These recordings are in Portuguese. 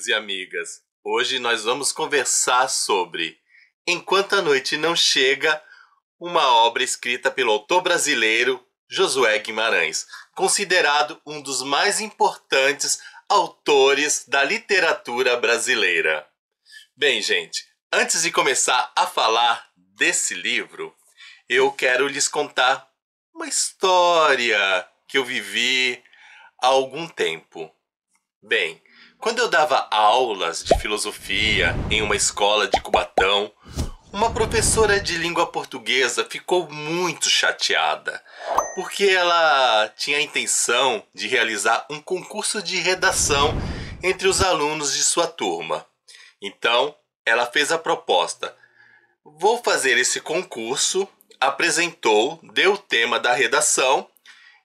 e amigas. Hoje nós vamos conversar sobre Enquanto a Noite Não Chega, uma obra escrita pelo autor brasileiro Josué Guimarães, considerado um dos mais importantes autores da literatura brasileira. Bem, gente, antes de começar a falar desse livro, eu quero lhes contar uma história que eu vivi há algum tempo. Bem, quando eu dava aulas de filosofia em uma escola de Cubatão, uma professora de língua portuguesa ficou muito chateada, porque ela tinha a intenção de realizar um concurso de redação entre os alunos de sua turma. Então, ela fez a proposta: vou fazer esse concurso, apresentou, deu o tema da redação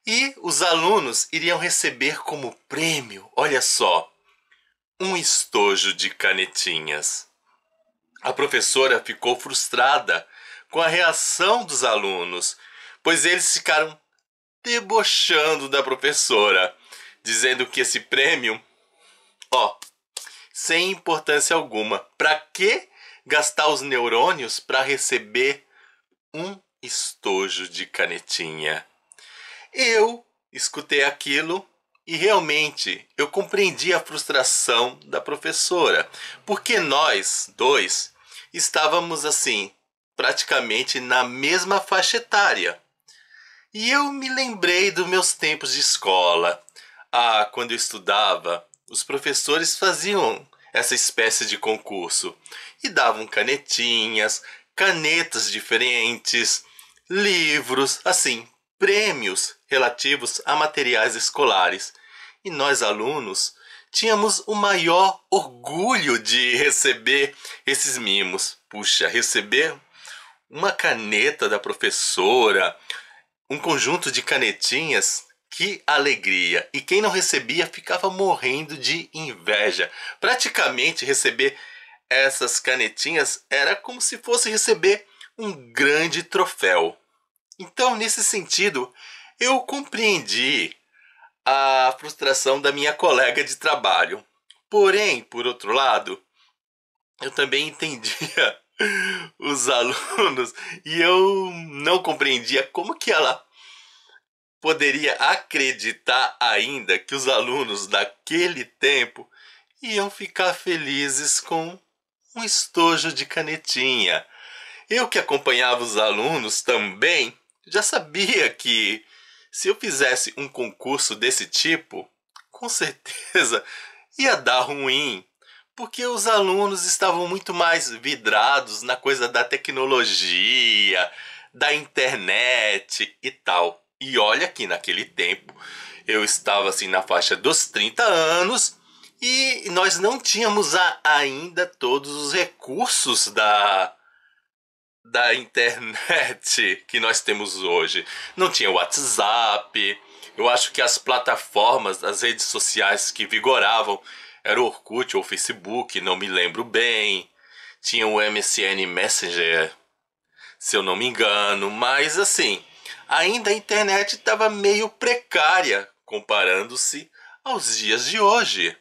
e os alunos iriam receber como prêmio, olha só, um estojo de canetinhas. A professora ficou frustrada com a reação dos alunos, pois eles ficaram debochando da professora, dizendo que esse prêmio, sem importância alguma, para que gastar os neurônios para receber um estojo de canetinha? Eu escutei aquilo e realmente eu compreendi a frustração da professora, porque nós dois estávamos assim, praticamente na mesma faixa etária. E eu me lembrei dos meus tempos de escola. Quando eu estudava, os professores faziam essa espécie de concurso e davam canetinhas, canetas diferentes, livros, assim, prêmios relativos a materiais escolares. E nós, alunos, tínhamos o maior orgulho de receber esses mimos. Puxa, receber uma caneta da professora, um conjunto de canetinhas, que alegria! E quem não recebia ficava morrendo de inveja. Praticamente receber essas canetinhas era como se fosse receber um grande troféu. Então, nesse sentido, eu compreendi a frustração da minha colega de trabalho. Porém, por outro lado, eu também entendia os alunos e eu não compreendia como que ela poderia acreditar ainda que os alunos daquele tempo iam ficar felizes com um estojo de canetinha. Eu que acompanhava os alunos também já sabia que se eu fizesse um concurso desse tipo, com certeza ia dar ruim, porque os alunos estavam muito mais vidrados na coisa da tecnologia, da internet e tal. E olha que naquele tempo eu estava assim na faixa dos 30 anos e nós não tínhamos ainda todos os recursos da internet que nós temos hoje. Não tinha WhatsApp. Eu acho que as plataformas, as redes sociais que vigoravam era o Orkut ou o Facebook, não me lembro bem. Tinha o MSN Messenger, se eu não me engano, mas assim, ainda a internet estava meio precária comparando-se aos dias de hoje.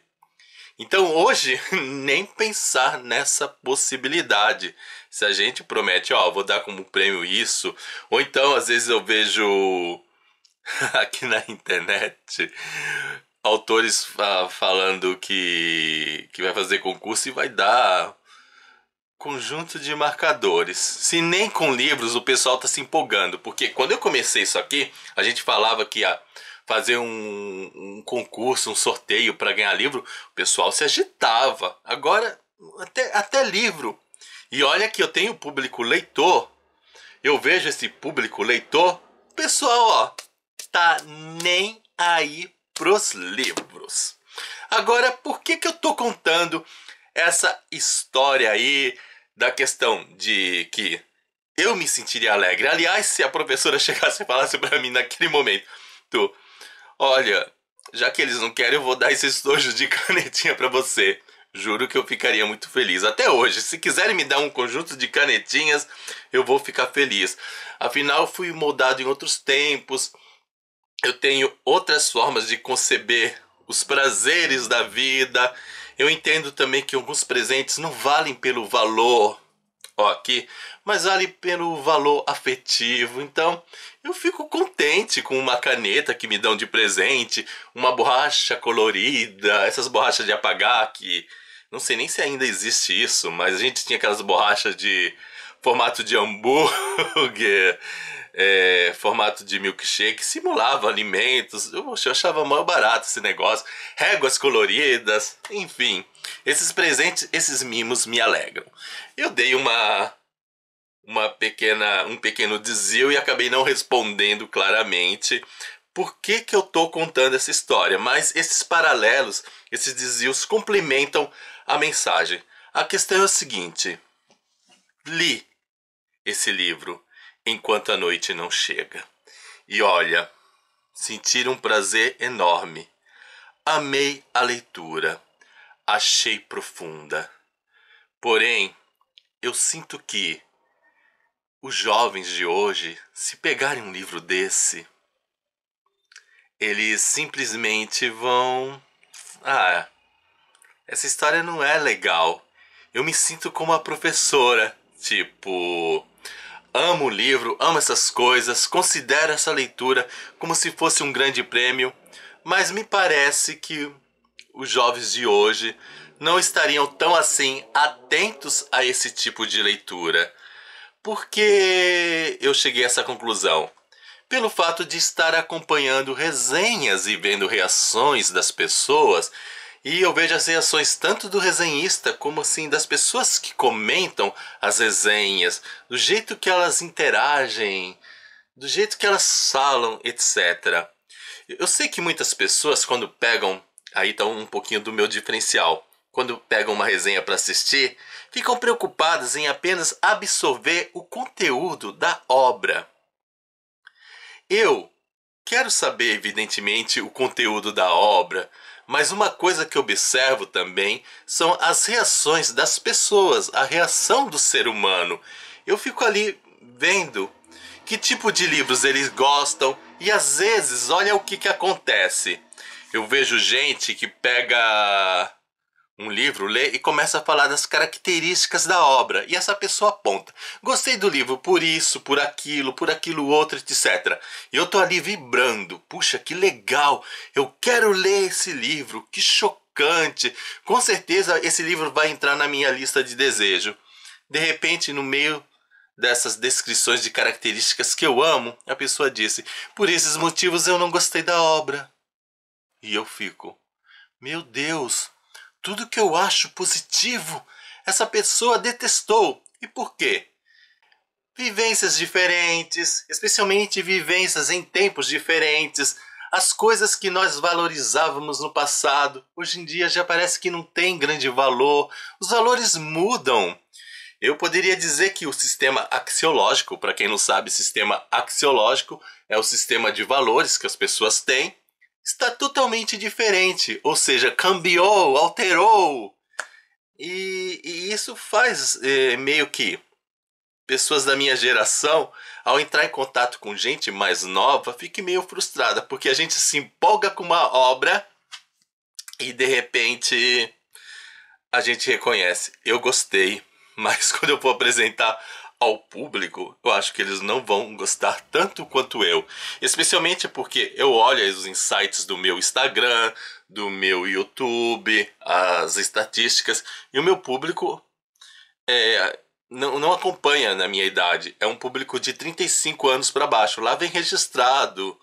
Então hoje, nem pensar nessa possibilidade. Se a gente promete, vou dar como prêmio isso, ou então às vezes eu vejo aqui na internet autores falando que vai fazer concurso e vai dar conjunto de marcadores. Se nem com livros o pessoal tá se empolgando, porque quando eu comecei isso aqui, a gente falava que ia fazer um concurso, um sorteio para ganhar livro, o pessoal se agitava. Agora, até livro. E olha que eu tenho público leitor, eu vejo esse público leitor, o pessoal, tá nem aí pros livros. Agora, por que eu tô contando essa história aí da questão de que eu me sentiria alegre? Aliás, se a professora chegasse e falasse para mim naquele momento, olha, já que eles não querem, eu vou dar esse estojo de canetinha para você. Juro que eu ficaria muito feliz. Até hoje, se quiserem me dar um conjunto de canetinhas, eu vou ficar feliz. Afinal, eu fui moldado em outros tempos. Eu tenho outras formas de conceber os prazeres da vida. Eu entendo também que alguns presentes não valem pelo valor, ó, aqui, mas vale pelo valor afetivo. Então, eu fico contente com uma caneta que me dão de presente, uma borracha colorida, essas borrachas de apagar que não sei nem se ainda existe isso, mas a gente tinha aquelas borrachas de formato de hambúrguer, formato de milkshake, simulava alimentos. Eu achava mal barato esse negócio. Réguas coloridas, enfim. Esses presentes, esses mimos me alegram. Eu dei um pequeno desvio e acabei não respondendo claramente por que que eu tô contando essa história, mas esses paralelos, esses desvios complementam a mensagem. A questão é o seguinte: li esse livro enquanto a noite não chega. E olha, senti um prazer enorme. Amei a leitura. Achei profunda. Porém, eu sinto que os jovens de hoje, se pegarem um livro desse, eles simplesmente vão... Ah, essa história não é legal. Eu me sinto como a professora. Tipo, amo o livro, amo essas coisas, considero essa leitura como se fosse um grande prêmio, mas me parece que os jovens de hoje não estariam tão assim atentos a esse tipo de leitura. Por que eu cheguei a essa conclusão? Pelo fato de estar acompanhando resenhas e vendo reações das pessoas, e eu vejo as reações tanto do resenhista como assim das pessoas que comentam as resenhas, do jeito que elas interagem, do jeito que elas falam, etc. Eu sei que muitas pessoas quando pegam, aí tá um pouquinho do meu diferencial, quando pegam uma resenha para assistir, ficam preocupadas em apenas absorver o conteúdo da obra. Eu quero saber, evidentemente, o conteúdo da obra, mas uma coisa que observo também são as reações das pessoas, a reação do ser humano. Eu fico ali vendo que tipo de livros eles gostam e às vezes, olha o que acontece. Eu vejo gente que pega um livro, lê e começa a falar das características da obra. E essa pessoa aponta: gostei do livro por isso, por aquilo outro, etc. E eu tô ali vibrando. Puxa, que legal! Eu quero ler esse livro, que chocante! Com certeza esse livro vai entrar na minha lista de desejo. De repente, no meio dessas descrições de características que eu amo, a pessoa disse: por esses motivos eu não gostei da obra. E eu fico: meu Deus! Tudo que eu acho positivo, essa pessoa detestou. E por quê? Vivências diferentes, especialmente vivências em tempos diferentes. As coisas que nós valorizávamos no passado, hoje em dia já parece que não tem grande valor. Os valores mudam. Eu poderia dizer que o sistema axiológico, para quem não sabe, sistema axiológico é o sistema de valores que as pessoas têm, está totalmente diferente, ou seja, cambiou, alterou. E isso faz meio que pessoas da minha geração, ao entrar em contato com gente mais nova, fique meio frustrada, porque a gente se empolga com uma obra e de repente a gente reconhece: eu gostei, mas quando eu for apresentar ao público, eu acho que eles não vão gostar tanto quanto eu. Especialmente porque eu olho os insights do meu Instagram, do meu YouTube, as estatísticas, e o meu público não acompanha na minha idade. É um público de 35 anos para baixo. Lá vem registrado,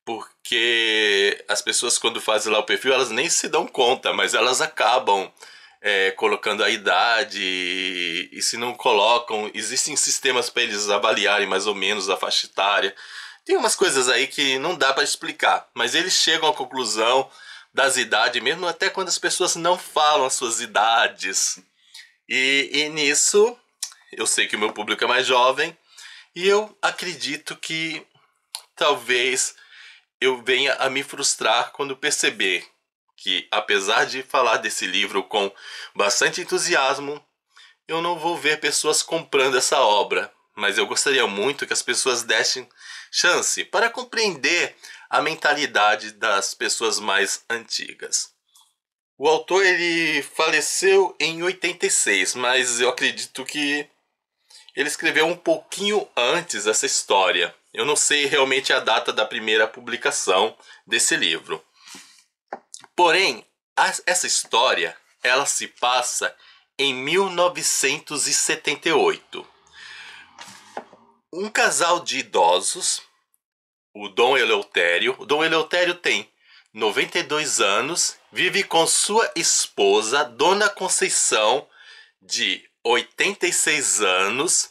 porque as pessoas quando fazem lá o perfil, elas nem se dão conta, mas elas acabam colocando a idade, e se não colocam, existem sistemas para eles avaliarem mais ou menos a faixa etária. Tem umas coisas aí que não dá para explicar, mas eles chegam à conclusão das idades, mesmo até quando as pessoas não falam as suas idades. E nisso, eu sei que o meu público é mais jovem, e eu acredito que talvez eu venha a me frustrar quando perceber que, apesar de falar desse livro com bastante entusiasmo, eu não vou ver pessoas comprando essa obra. Mas eu gostaria muito que as pessoas dessem chance para compreender a mentalidade das pessoas mais antigas. O autor ele faleceu em 86, mas eu acredito que ele escreveu um pouquinho antes essa história. Eu não sei realmente a data da primeira publicação desse livro. Porém, essa história ela se passa em 1978. Um casal de idosos, o Dom Eleutério. O Dom Eleutério tem 92 anos, vive com sua esposa, Dona Conceição, de 86 anos,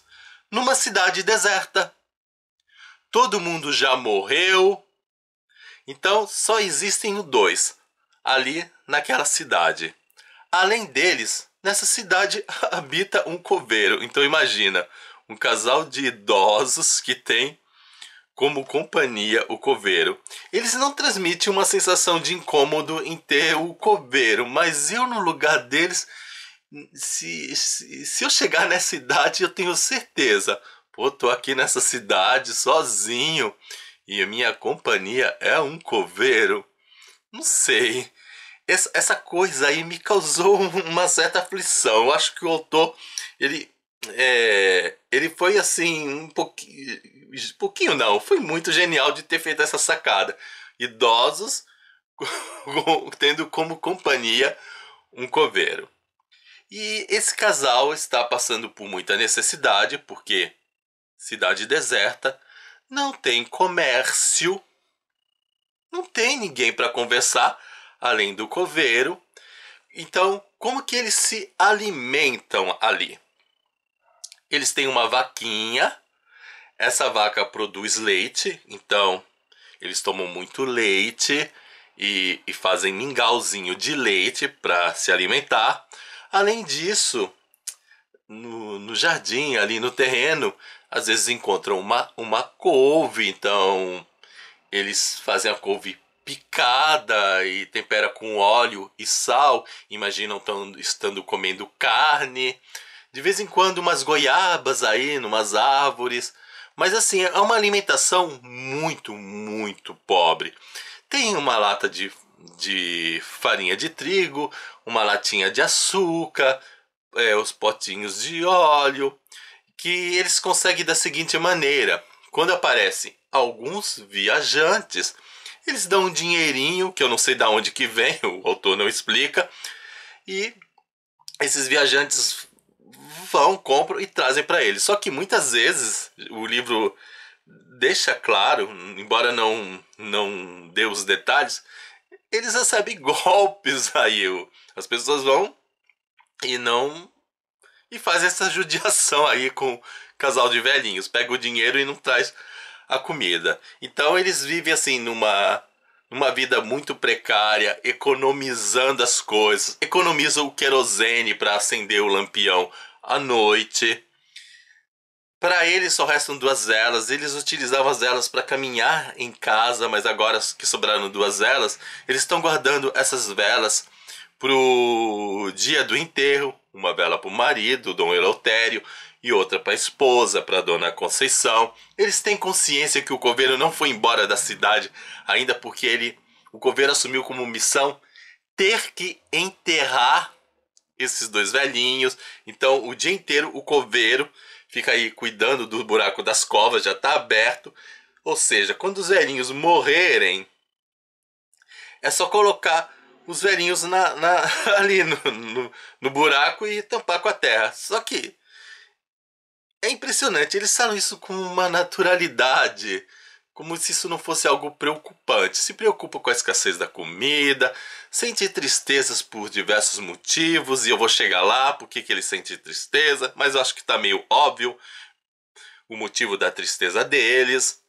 numa cidade deserta. Todo mundo já morreu, então só existem os dois ali naquela cidade. Além deles, nessa cidade habita um coveiro. Então imagina, um casal de idosos que tem como companhia o coveiro. Eles não transmitem uma sensação de incômodo em ter o coveiro, mas eu no lugar deles, se eu chegar nessa idade, eu tenho certeza. Pô, tô aqui nessa cidade sozinho e a minha companhia é um coveiro. Não sei. Essa coisa aí me causou uma certa aflição. Eu acho que o autor, ele, ele foi assim, pouquinho não, foi muito genial de ter feito essa sacada. Idosos tendo como companhia um coveiro. E esse casal está passando por muita necessidade, porque cidade deserta, não tem comércio, não tem ninguém para conversar além do coveiro. Então, como que eles se alimentam ali? Eles têm uma vaquinha, essa vaca produz leite, então eles tomam muito leite e fazem mingauzinho de leite para se alimentar. Além disso, no jardim, ali no terreno, às vezes encontram uma couve, então eles fazem a couve picada e tempera com óleo e sal. Imaginam estando comendo carne. De vez em quando umas goiabas aí, numas árvores. Mas assim, é uma alimentação muito, muito pobre. Tem uma lata de farinha de trigo, uma latinha de açúcar, os potinhos de óleo, que eles conseguem da seguinte maneira: quando aparecem alguns viajantes, eles dão um dinheirinho, que eu não sei de onde que vem, o autor não explica, e esses viajantes vão, compram e trazem para eles. Só que muitas vezes o livro deixa claro, embora não dê os detalhes, eles recebem golpes aí. As pessoas vão e não e faz essa judiação aí com o casal de velhinhos. Pega o dinheiro e não traz a comida. Então eles vivem assim numa vida muito precária, economizando as coisas. Economizam o querosene para acender o lampião à noite. Para eles só restam duas velas. Eles utilizavam as velas para caminhar em casa, mas agora que sobraram duas velas, eles estão guardando essas velas pro dia do enterro. Uma vela para o marido, Dom Eleutério, e outra para a esposa, para Dona Conceição. Eles têm consciência que o coveiro não foi embora da cidade, ainda porque o coveiro assumiu como missão ter que enterrar esses dois velhinhos. Então, o dia inteiro o coveiro fica aí cuidando do buraco das covas, já está aberto. Ou seja, quando os velhinhos morrerem, é só colocar os velhinhos ali no buraco e tampar com a terra. Só que é impressionante, eles falam isso com uma naturalidade, como se isso não fosse algo preocupante. Se preocupa com a escassez da comida, sente tristezas por diversos motivos, e eu vou chegar lá, por que ele sente tristeza, mas eu acho que está meio óbvio o motivo da tristeza deles.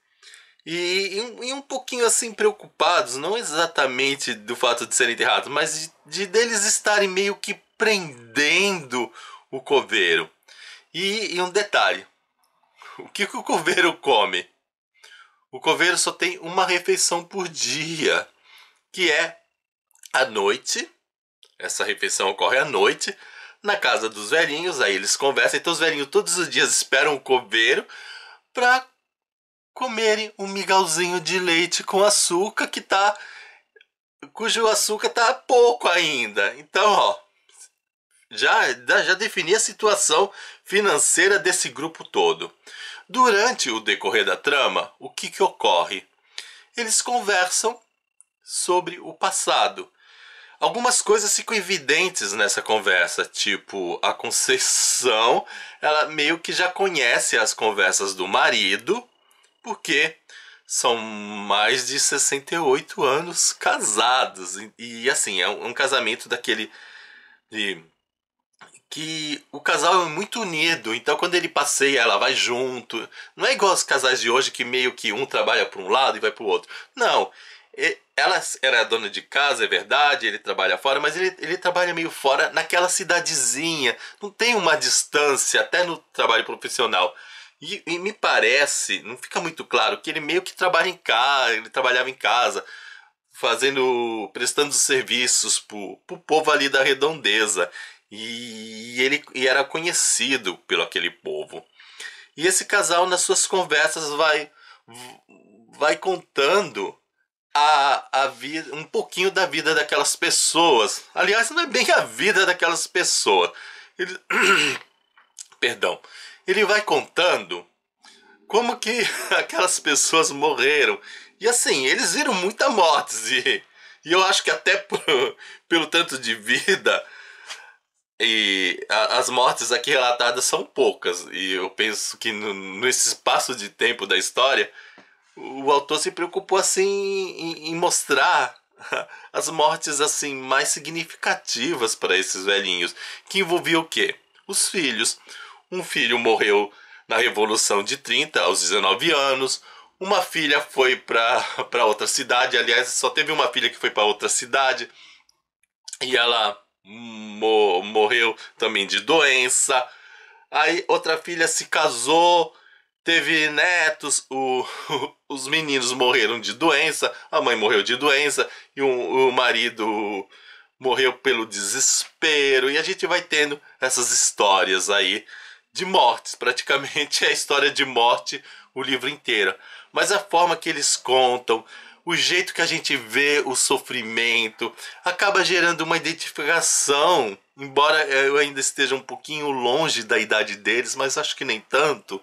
E um pouquinho assim preocupados, não exatamente do fato de serem enterrados, mas de deles estarem meio que prendendo o coveiro. E um detalhe, o que o coveiro come? O coveiro só tem uma refeição por dia, que é à noite. Essa refeição ocorre à noite, na casa dos velhinhos, aí eles conversam, então os velhinhos todos os dias esperam o coveiro para comerem um mingauzinho de leite com açúcar que tá cujo açúcar tá pouco ainda. Então, ó, já defini a situação financeira desse grupo todo. Durante o decorrer da trama, o que ocorre? Eles conversam sobre o passado. Algumas coisas ficam evidentes nessa conversa, tipo, a Conceição, ela meio que já conhece as conversas do marido, porque são mais de 68 anos casados. E assim, é um casamento daquele de que o casal é muito unido, então quando ele passeia, ela vai junto. Não é igual os casais de hoje que meio que um trabalha para um lado e vai para o outro. Não. Ela era dona de casa, é verdade, ele trabalha fora, mas ele trabalha meio fora naquela cidadezinha. Não tem uma distância, até no trabalho profissional. E me parece, não fica muito claro, que ele meio que trabalha em casa, ele trabalhava em casa, prestando serviços pro povo ali da redondeza. E era conhecido pelo aquele povo. E esse casal, nas suas conversas, vai contando a vida, um pouquinho da vida daquelas pessoas. Aliás, não é bem a vida daquelas pessoas. Ele, perdão. Ele vai contando como que aquelas pessoas morreram. E assim, eles viram muita morte. E eu acho que até pelo tanto de vida, as mortes aqui relatadas são poucas. E eu penso que nesse espaço de tempo da história, o autor se preocupou assim em mostrar as mortes assim mais significativas para esses velhinhos, que envolvia o quê? Os filhos. Um filho morreu na Revolução de 30 aos 19 anos. Uma filha foi para outra cidade. Aliás, só teve uma filha que foi para outra cidade e ela morreu também de doença. Aí outra filha se casou, teve netos, os meninos morreram de doença, a mãe morreu de doença e o marido morreu pelo desespero. E a gente vai tendo essas histórias aí de mortes, praticamente é a história de morte o livro inteiro. Mas a forma que eles contam, o jeito que a gente vê o sofrimento, acaba gerando uma identificação. Embora eu ainda esteja um pouquinho longe da idade deles, mas acho que nem tanto.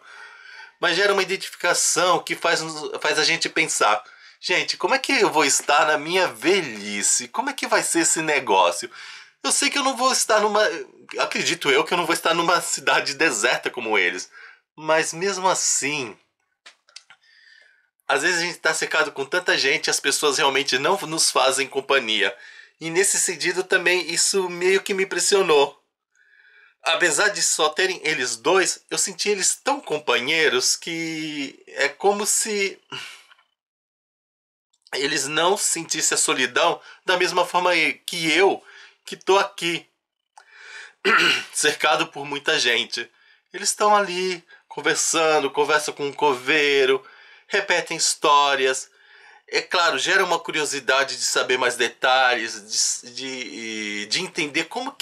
Mas gera uma identificação que faz a gente pensar: gente, como é que eu vou estar na minha velhice? Como é que vai ser esse negócio? Eu sei que eu não vou estar numa... Acredito eu que eu não vou estar numa cidade deserta como eles. Mas mesmo assim, às vezes a gente está cercado com tanta gente, as pessoas realmente não nos fazem companhia. E nesse sentido também isso meio que me impressionou. Apesar de só terem eles dois, eu senti eles tão companheiros que é como se eles não sentissem a solidão da mesma forma que eu, que tô aqui, cercado por muita gente. Eles estão ali conversando, conversam com um coveiro, repetem histórias. É claro, gera uma curiosidade de saber mais detalhes, de entender como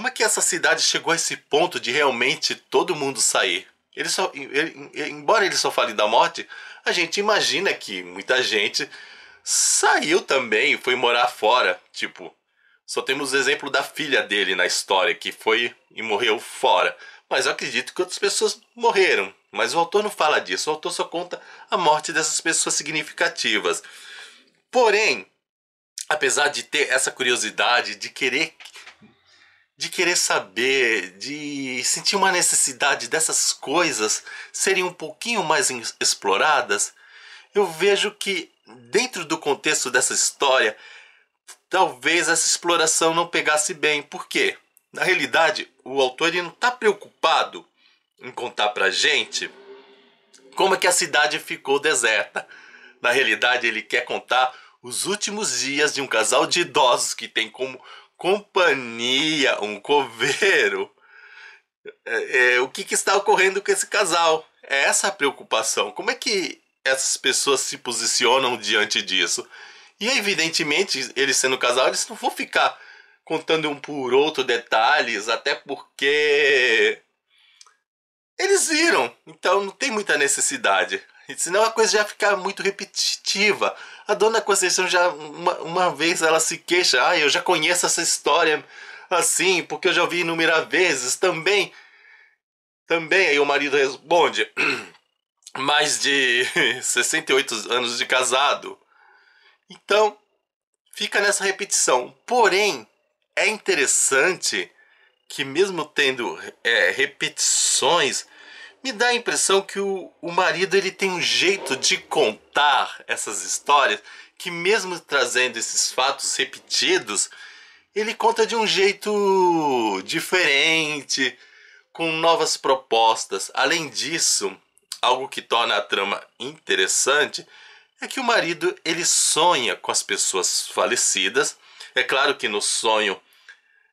é que essa cidade chegou a esse ponto de realmente todo mundo sair. Embora ele só fale da morte, a gente imagina que muita gente saiu também, foi morar fora. Tipo, só temos o exemplo da filha dele na história, que foi e morreu fora. Mas eu acredito que outras pessoas morreram. Mas o autor não fala disso, o autor só conta a morte dessas pessoas significativas. Porém, apesar de ter essa curiosidade, de querer saber, de sentir uma necessidade dessas coisas serem um pouquinho mais exploradas, eu vejo que dentro do contexto dessa história, talvez essa exploração não pegasse bem. Por quê? Na realidade, o autor ele não está preocupado em contar pra gente como é que a cidade ficou deserta. Na realidade, ele quer contar os últimos dias de um casal de idosos que tem como companhia um coveiro. O que está ocorrendo com esse casal? É essa a preocupação. Como é que essas pessoas se posicionam diante disso? E evidentemente, eles sendo casal, eles não vão ficar contando um por outro detalhes, até porque eles viram, então não tem muita necessidade. Senão a coisa já fica muito repetitiva. A dona Conceição já, uma vez ela se queixa, eu já conheço essa história assim, porque eu já ouvi inúmeras vezes também. Também, aí o marido responde, mais de 68 anos de casado. Então, fica nessa repetição. Porém, é interessante que mesmo tendo repetições, me dá a impressão que o marido ele tem um jeito de contar essas histórias que mesmo trazendo esses fatos repetidos, ele conta de um jeito diferente, com novas propostas. Além disso, algo que torna a trama interessante é que o marido ele sonha com as pessoas falecidas. É claro que no sonho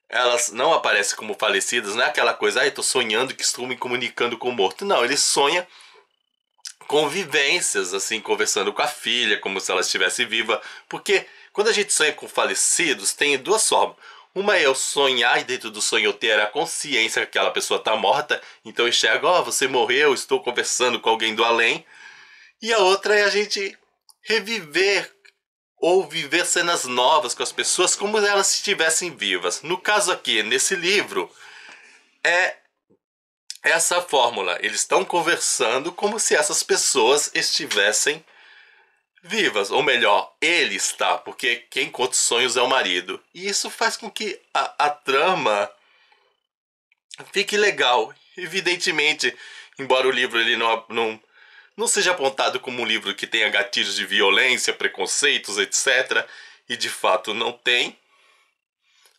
elas não aparecem como falecidas, não é aquela coisa, eu tô sonhando que estou me comunicando com o morto. Não, ele sonha com vivências, assim, conversando com a filha, como se ela estivesse viva. Porque quando a gente sonha com falecidos, tem duas formas. Uma é eu sonhar e dentro do sonho eu ter a consciência que aquela pessoa está morta. Então eu enxergo, você morreu, estou conversando com alguém do além. E a outra é a gente reviver ou viver cenas novas com as pessoas como se elas estivessem vivas. No caso aqui, nesse livro, é essa fórmula. Eles estão conversando como se essas pessoas estivessem vivas. Ou melhor, ele está, porque quem conta os sonhos é o marido. E isso faz com que a trama fique legal. Evidentemente, embora o livro ele não seja apontado como um livro que tenha gatilhos de violência, preconceitos, etc. E de fato não tem.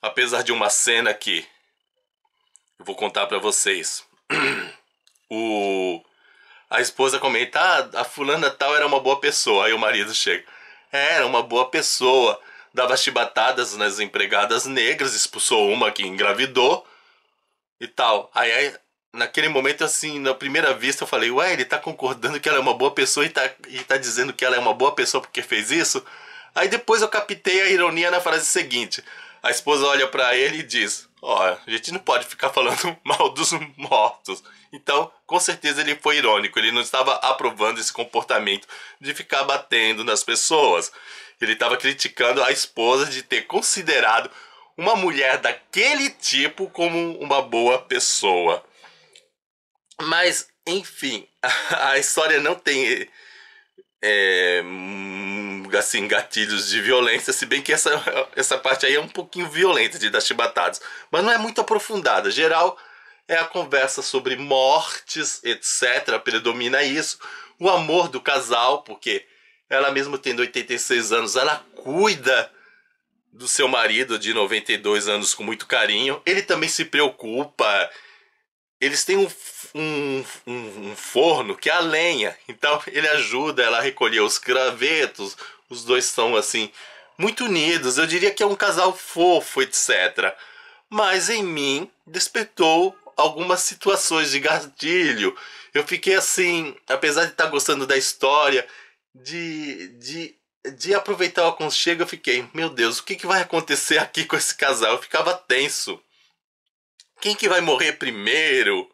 Apesar de uma cena que eu vou contar pra vocês. A esposa comenta, a fulana tal era uma boa pessoa. Aí o marido chega, era uma boa pessoa. Dava chibatadas nas empregadas negras, expulsou uma que engravidou e tal. Aí naquele momento, assim, na primeira vista eu falei, ele tá concordando que ela é uma boa pessoa e tá dizendo que ela é uma boa pessoa porque fez isso? Aí depois eu captei a ironia na frase seguinte. A esposa olha pra ele e diz, a gente não pode ficar falando mal dos mortos. Então, com certeza ele foi irônico. Ele não estava aprovando esse comportamento de ficar batendo nas pessoas. Ele estava criticando a esposa de ter considerado uma mulher daquele tipo como uma boa pessoa. Mas, enfim, a história não tem assim, gatilhos de violência, se bem que essa parte aí é um pouquinho violenta de dar chibatadas, mas não é muito aprofundada. Geral é a conversa sobre mortes, etc. Predomina isso, o amor do casal, porque ela mesmo tendo 86 anos, ela cuida do seu marido de 92 anos com muito carinho. Ele também se preocupa. Eles têm um forno que é a lenha, então ele ajuda ela a recolher os gravetos. Os dois são assim muito unidos. Eu diria que é um casal fofo, etc. Mas em mim despertou algumas situações de gatilho. Eu fiquei assim, apesar de estar gostando da história, de aproveitar o aconchego, eu fiquei, meu Deus, o que vai acontecer aqui com esse casal? Eu ficava tenso. Quem que vai morrer primeiro?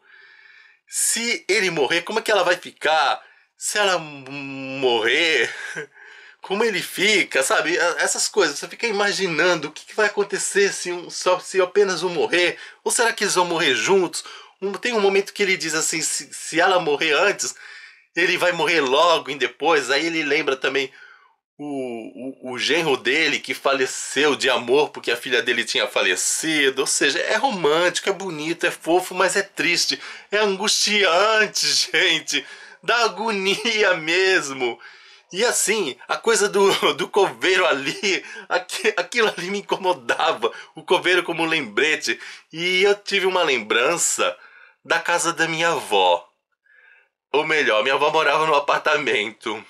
Se ele morrer, como é que ela vai ficar? Se ela morrer, como ele fica, sabe? Essas coisas, você fica imaginando o que vai acontecer se apenas um morrer, ou será que eles vão morrer juntos? Tem um momento que ele diz assim, se ela morrer antes, ele vai morrer logo e depois. Aí ele lembra também o genro dele que faleceu de amor porque a filha dele tinha falecido. Ou seja, é romântico, é bonito, é fofo, mas é triste, é angustiante, gente, dá agonia mesmo. E assim, a coisa do coveiro ali, aquilo ali me incomodava. O coveiro como lembrete. E eu tive uma lembrança da casa da minha avó. Ou melhor, minha avó morava num apartamento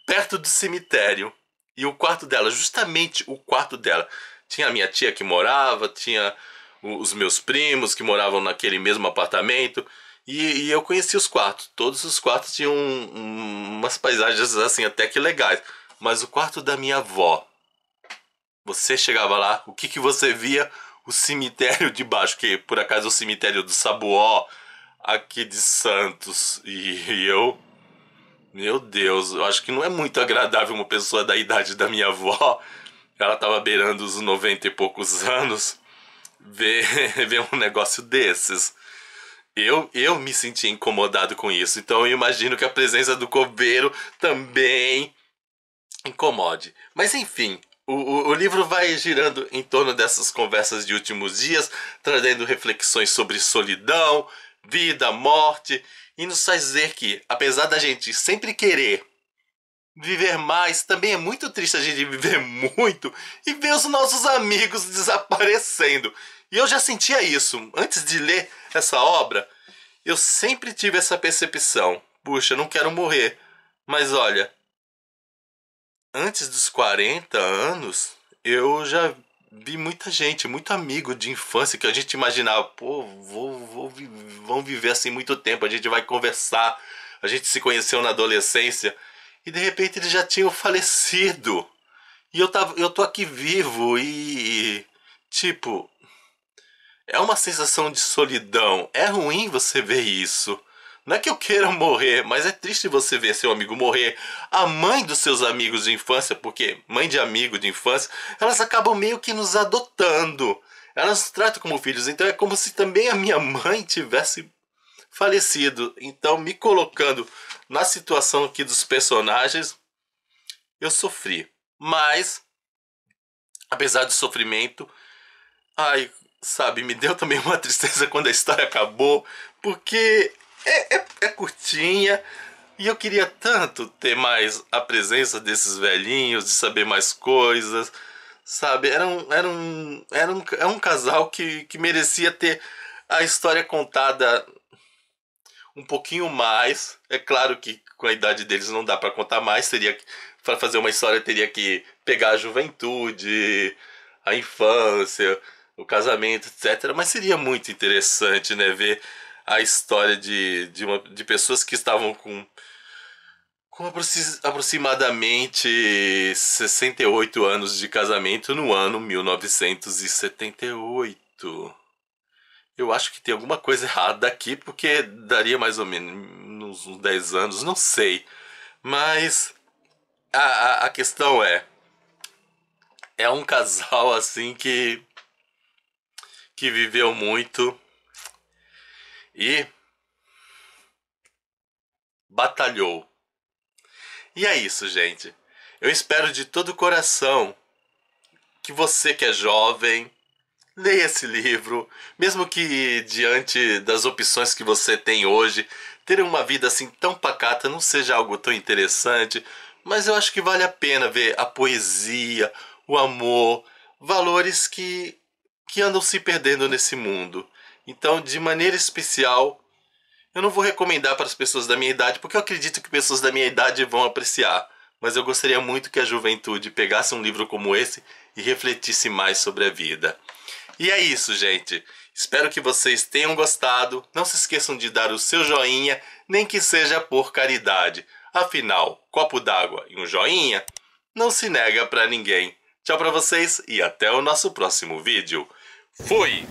perto do cemitério. E o quarto dela, justamente o quarto dela, tinha a minha tia que morava, tinha os meus primos que moravam naquele mesmo apartamento. E eu conheci os quartos. Todos os quartos tinham umas paisagens assim até que legais. Mas o quarto da minha avó, você chegava lá, o que você via? O cemitério de baixo, que por acaso é o cemitério do Sabuó. aqui de Santos. E eu... Meu Deus, eu acho que não é muito agradável uma pessoa da idade da minha avó, ela tava beirando os 90 e poucos anos, ver, ver um negócio desses. Eu me senti incomodado com isso, então eu imagino que a presença do coveiro também incomode. Mas enfim, o livro vai girando em torno dessas conversas de últimos dias, trazendo reflexões sobre solidão, vida, morte, e nos faz dizer que, apesar da gente sempre querer viver mais, também é muito triste a gente viver muito e ver os nossos amigos desaparecendo. E eu já sentia isso. Antes de ler essa obra, eu sempre tive essa percepção. Puxa, eu não quero morrer. Mas olha, antes dos 40 anos, eu já vi muita gente, muito amigo de infância que a gente imaginava, pô, vão viver assim muito tempo, a gente vai conversar, a gente se conheceu na adolescência e de repente eles já tinham falecido. E eu tô aqui vivo e tipo, é uma sensação de solidão. É ruim você ver isso. Não é que eu queira morrer, mas é triste você ver seu amigo morrer. A mãe dos seus amigos de infância, porque mãe de amigo de infância, elas acabam meio que nos adotando. Elas nos tratam como filhos. Então é como se também a minha mãe tivesse falecido. Então, me colocando na situação aqui dos personagens, eu sofri. Mas, apesar do sofrimento, ai, sabe, me deu também uma tristeza quando a história acabou, porque é curtinha e eu queria tanto ter mais a presença desses velhinhos, de saber mais coisas, sabe? É um casal que merecia ter a história contada um pouquinho mais. É claro que com a idade deles não dá para contar mais, teria para fazer uma história teria que pegar a juventude, a infância, o casamento, etc. Mas seria muito interessante, né, ver a história de pessoas que estavam com aproximadamente 68 anos de casamento no ano 1978. Eu acho que tem alguma coisa errada aqui, porque daria mais ou menos uns 10 anos, não sei. Mas a questão é um casal assim que viveu muito e batalhou. E é isso, gente. Eu espero de todo o coração que você que é jovem leia esse livro, mesmo que diante das opções que você tem hoje, ter uma vida assim tão pacata não seja algo tão interessante, mas eu acho que vale a pena ver a poesia, o amor, valores que andam se perdendo nesse mundo. Então, de maneira especial, eu não vou recomendar para as pessoas da minha idade, porque eu acredito que pessoas da minha idade vão apreciar. Mas eu gostaria muito que a juventude pegasse um livro como esse e refletisse mais sobre a vida. E é isso, gente. Espero que vocês tenham gostado. Não se esqueçam de dar o seu joinha, nem que seja por caridade. Afinal, copo d'água e um joinha não se nega pra ninguém. Tchau pra vocês e até o nosso próximo vídeo. Fui!